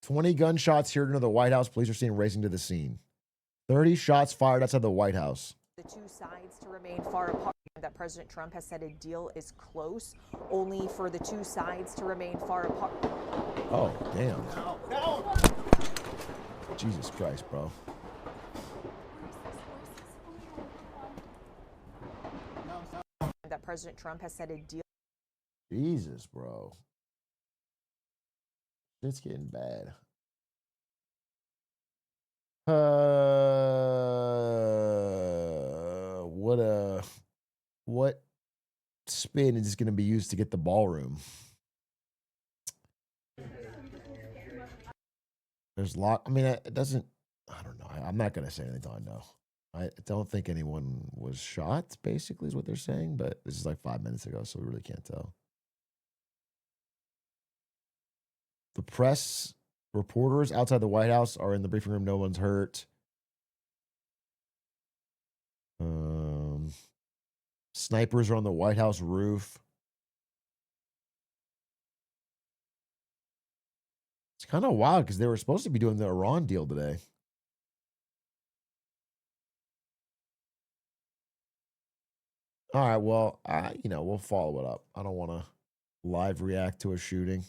20 gunshots here near the White House. Police are seen racing to the scene. 30 shots fired outside the White House. The two sides to remain far apart. That President Trump has said a deal is close, only for the two sides to remain far apart. Oh, damn. No. Jesus Christ, bro. That President Trump has said a deal. Jesus, bro. It's getting bad. What spin is going to be used to get the ballroom? There's a lot. I mean, it doesn't. I don't know. I'm not going to say anything until I know. I don't think anyone was shot, basically, is what they're saying. But this is like 5 minutes ago, so we really can't tell. The press reporters outside the White House are in the briefing room. No one's hurt. Snipers are on the White House roof. It's kind of wild because they were supposed to be doing the Iran deal today. All right, well, we'll follow it up. I don't want to live react to a shooting.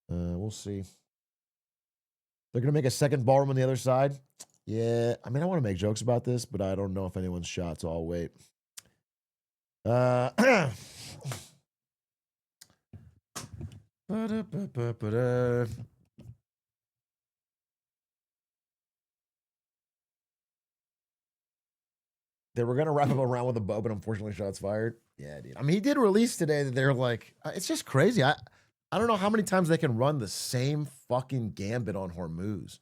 We'll see. They're going to make a second ballroom on the other side. Yeah, I mean, I want to make jokes about this, but I don't know if anyone's shot, so I'll wait. They were going to wrap up a round with a bow, but unfortunately shots fired. Yeah, dude. I mean, he did release today that they're like, it's just crazy. I don't know how many times they can run the same fucking gambit on Hormuz,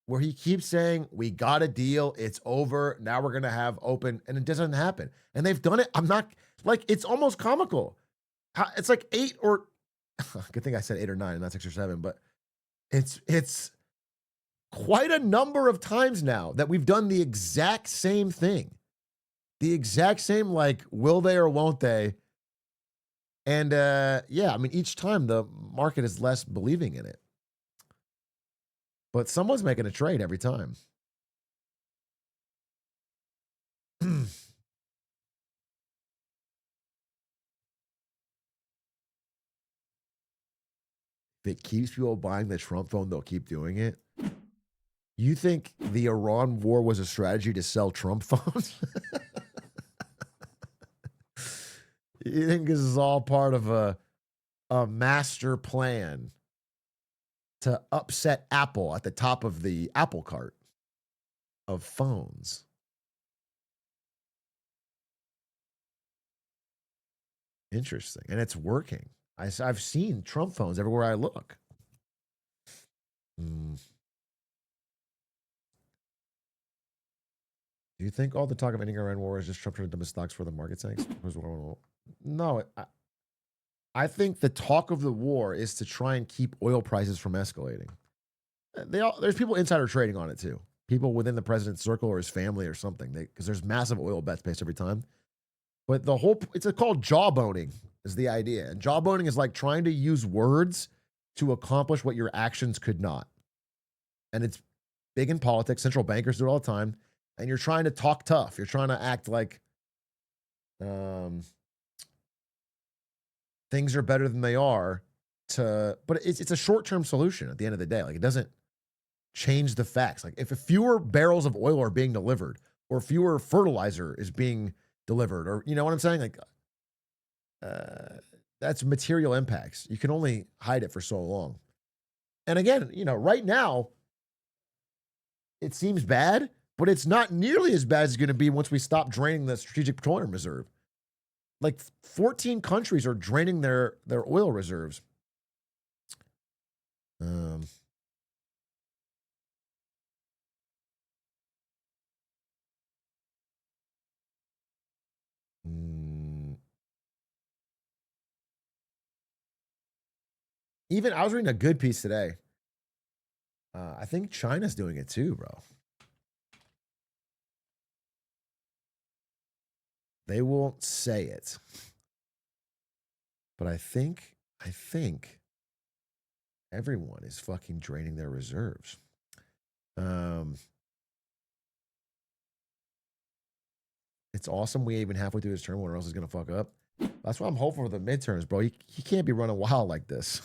where he keeps saying, we got a deal, it's over, now we're going to have open, and it doesn't happen. And they've done it. I'm not, like, it's almost comical. It's like 8 or, good thing I said 8 or 9, and not 6 or 7, but it's quite a number of times now that we've done the exact same thing. The exact same, like, will they or won't they? And, yeah, I mean, each time the market is less believing in it. But someone's making a trade every time. If it keeps people buying the Trump phone, they'll keep doing it. You think the Iran war was a strategy to sell Trump phones? You think this is all part of a master plan to upset Apple at the top of the Apple cart of phones? Interesting. And it's working. I've seen Trump phones everywhere I look. Do you think all the talk of ending Iran war is just Trump trying to dump his stocks for the market tanks? No, I think the talk of the war is to try and keep oil prices from escalating. There's people insider trading on it too. People within the president's circle or his family or something, because there's massive oil bets placed every time. But it's called jawboning is the idea. And jawboning is like trying to use words to accomplish what your actions could not. And it's big in politics. Central bankers do it all the time. And you're trying to talk tough. You're trying to act like things are better than they are. But it's a short-term solution at the end of the day. Like, it doesn't change the facts. Like, if fewer barrels of oil are being delivered, or fewer fertilizer is being delivered, or you know what I'm saying? Like, that's material impacts. You can only hide it for so long. And again, right now, it seems bad, but it's not nearly as bad as it's going to be once we stop draining the Strategic Petroleum Reserve. Like 14 countries are draining their oil reserves. Even I was reading a good piece today. I think China's doing it too, bro. They won't say it, but I think Everyone is fucking draining their reserves. It's awesome. We ain't even halfway through his term. What else is gonna fuck up? That's why I'm hopeful for the midterms, bro. He can't be running wild like this.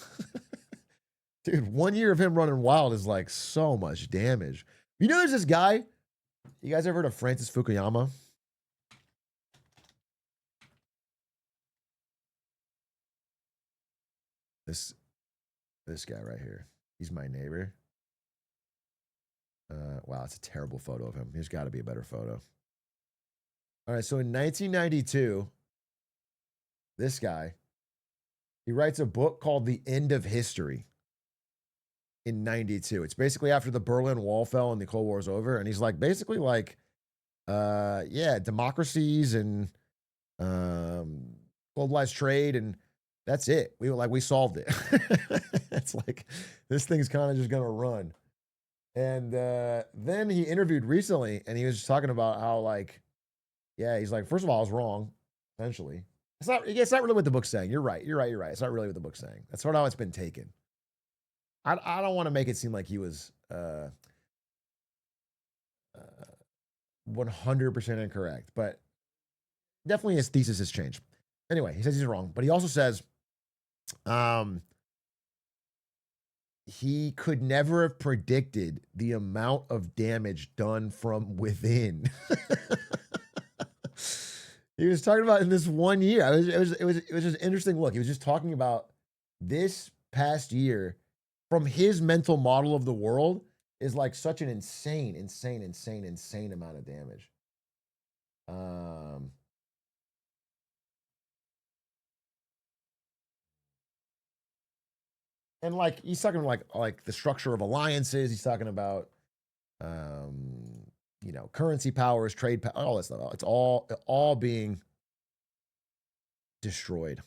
Dude, 1 year of him running wild is like so much damage. You know, there's this guy. You guys ever heard of Francis Fukuyama? This guy right here. He's my neighbor. Wow, it's a terrible photo of him. There's got to be a better photo. All right, so in 1992, this guy, he writes a book called The End of History in 92. It's basically after the Berlin Wall fell and the Cold War is over. And he's like, basically like, yeah, democracies and globalized trade, and that's it. We solved it. It's like, this thing's kind of just going to run. And then he interviewed recently, and he was just talking about how, like, yeah, he's like, first of all, I was wrong, essentially. It's not really what the book's saying. You're right. It's not really what the book's saying. That's sort of how it's been taken. I don't want to make it seem like he was 100% incorrect, but definitely his thesis has changed. Anyway, he says he's wrong, but he also says he could never have predicted the amount of damage done from within. He was talking about in this 1 year. It was just an interesting look. He was just talking about this past year from his mental model of the world is like such an insane amount of damage. And like he's talking like the structure of alliances. He's talking about you know, currency powers, trade power, all that stuff. It's all being destroyed.